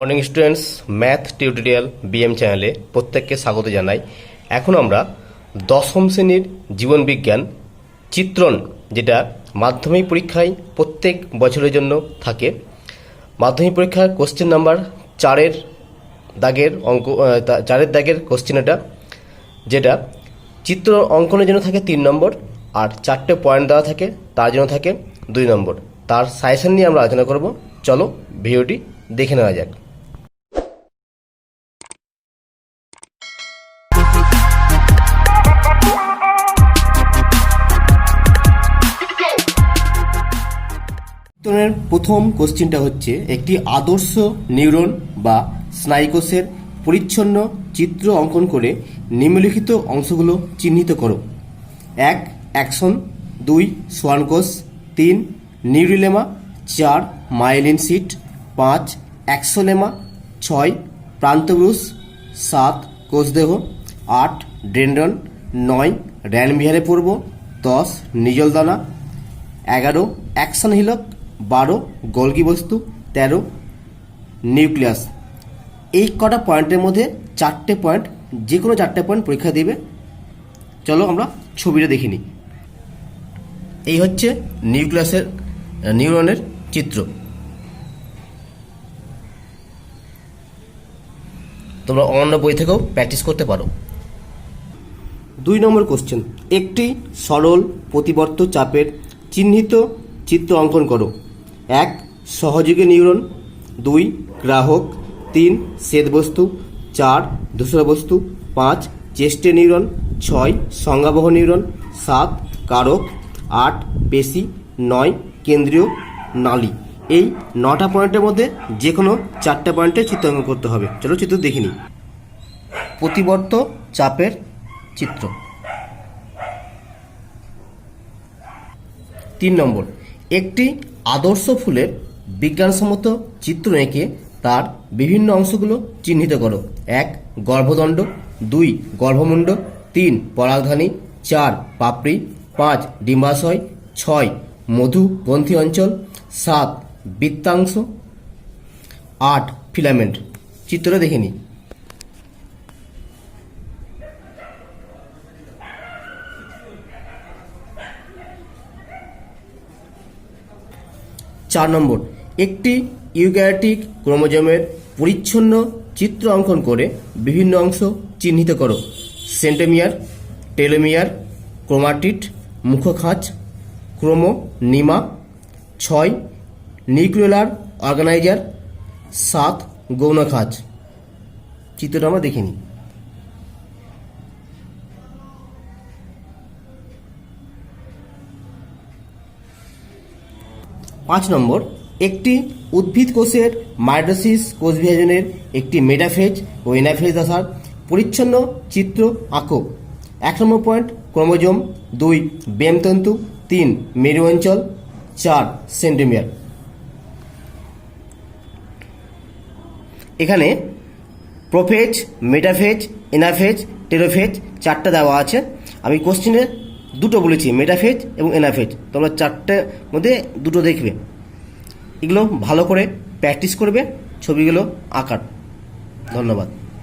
Morning students, math tutorial BM চ্যানেলে প্রত্যেককে স্বাগত জানাই। এখন আমরা দশম শ্রেণীর জীবনবিজ্ঞান চিত্রণ, যেটা মাধ্যমিক পরীক্ষায় প্রত্যেক বছরের জন্য থাকে। মাধ্যমিক পরীক্ষার কোশ্চেন নাম্বার 4-এর দাগের কোশ্চেন এটা, যেটা চিত্র অঙ্কনের জন্য থাকে 3 নম্বর, আর 4টে পয়েন্ট দেওয়া থাকে, তার জন্য থাকে 2 নম্বর। তার সাজেশন নিয়ে আমরা আলোচনা করব। চলো ভিডিওটি দেখে নেওয়া যাক। চিত্রণের প্রথম কোশ্চেনটা হচ্ছে, একটি আদর্শ নিউরন বা স্নায়ুকোষের পরিচ্ছন্ন চিত্র অঙ্কন করে নিম্নলিখিত অংশগুলো চিহ্নিত করো। 1. অ্যাকশন। 2. সোয়ানকোষ। 3. নিউরিলেমা। 4. Myelin sheath. 5. অ্যাক্সোলেমা। 6. প্রান্তব্রুশ। 7. কোষদেহ। 8. ডেন্ড্রন। 9. র্যানবিহারে পূর্ব। 10. নিজলদানা। 11. অ্যাকশন হিলক। 12. গোলগি বস্তু। 13. নিউক্লিয়াস। এই কটা পয়েন্টের মধ্যে 4টে পয়েন্ট, যে কোনো 4টে পয়েন্ট পরীক্ষা দেবে। চলো আমরা ছবিটা দেখে নিই। এই হচ্ছে নিউরনের চিত্র। তোমরা অন্য বই থেকেও প্র্যাকটিস করতে পারো। 2 নম্বর কোশ্চেন, একটি সরল প্রতিবর্ত চাপের চিহ্নিত চিত্র অঙ্কন করো। 1. সহযোগী নিউরন। 2. গ্রাহক। 3. শ্বেতবস্তু। 4. ধূসর বস্তু। 5. চেষ্টে নিউরন। 6. সংজ্ঞাবহ নিউরন। 7. কারক। 8. পেশি। 9. কেন্দ্রীয় নালী। এই 9টা পয়েন্টের মধ্যে যে কোনো 4টে পয়েন্টে চিত্র অঙ্কন করতে হবে। চলো চিত্র দেখে নিই। প্রতিবর্ত চাপের চিত্র। 3 নম্বর, একটি আদর্শ ফুলের বিজ্ঞানসম্মত চিত্র এঁকে তার বিভিন্ন অংশগুলো চিহ্নিত করো। 1. গর্ভদণ্ড। 2. গর্ভমুণ্ড। 3. পরাগধানী। 4. পাপড়ি। 5. ডিম্বাশয়। 6. মধু গ্রন্থি অঞ্চল। 7. বৃত্তাংশ। 8. ফিলামেন্ট। চিত্রটা দেখে নিই। চার নম্বর, একটি ইউক্যারিওটিক ক্রোমোজোমের পরিচ্ছন্ন চিত্র অঙ্কন করে বিভিন্ন অংশ চিহ্নিত করো। সেন্টোমিয়ার, টেলোমিয়ার, ক্রোমাটিড, মুখখাঁচ, ক্রোমোনিমা। 6. Nucleolar organiser. 7. গৌণখাঁচ। চিত্রটা আমরা দেখে নিই। 5 নম্বর, একটি উদ্ভিদ কোষের মাইটোসিস কোষ বিভাজনের একটি মেটাফেজ ও এনাফেজ দশার পরিচ্ছন্ন চিত্র আঁকো। 1 নম্বর পয়েন্ট, ক্রোমোজোম। 2. বেমতন্তু। 3. মেরু অঞ্চল। 4. সেন্টোমিয়ার। এখানে প্রোফেজ, মেটাফেজ, এনাফেজ, টেলোফেজ 4টা দেওয়া আছে। আমি কোশ্চেনে 2টো বলেছি, মেটাফেজ এবং এনাফেজ। তোমরা 4টের মধ্যে 2টো দেখবে। এগুলো ভালো করে প্র্যাকটিস করবে ছবিগুলো আঁকার। ধন্যবাদ।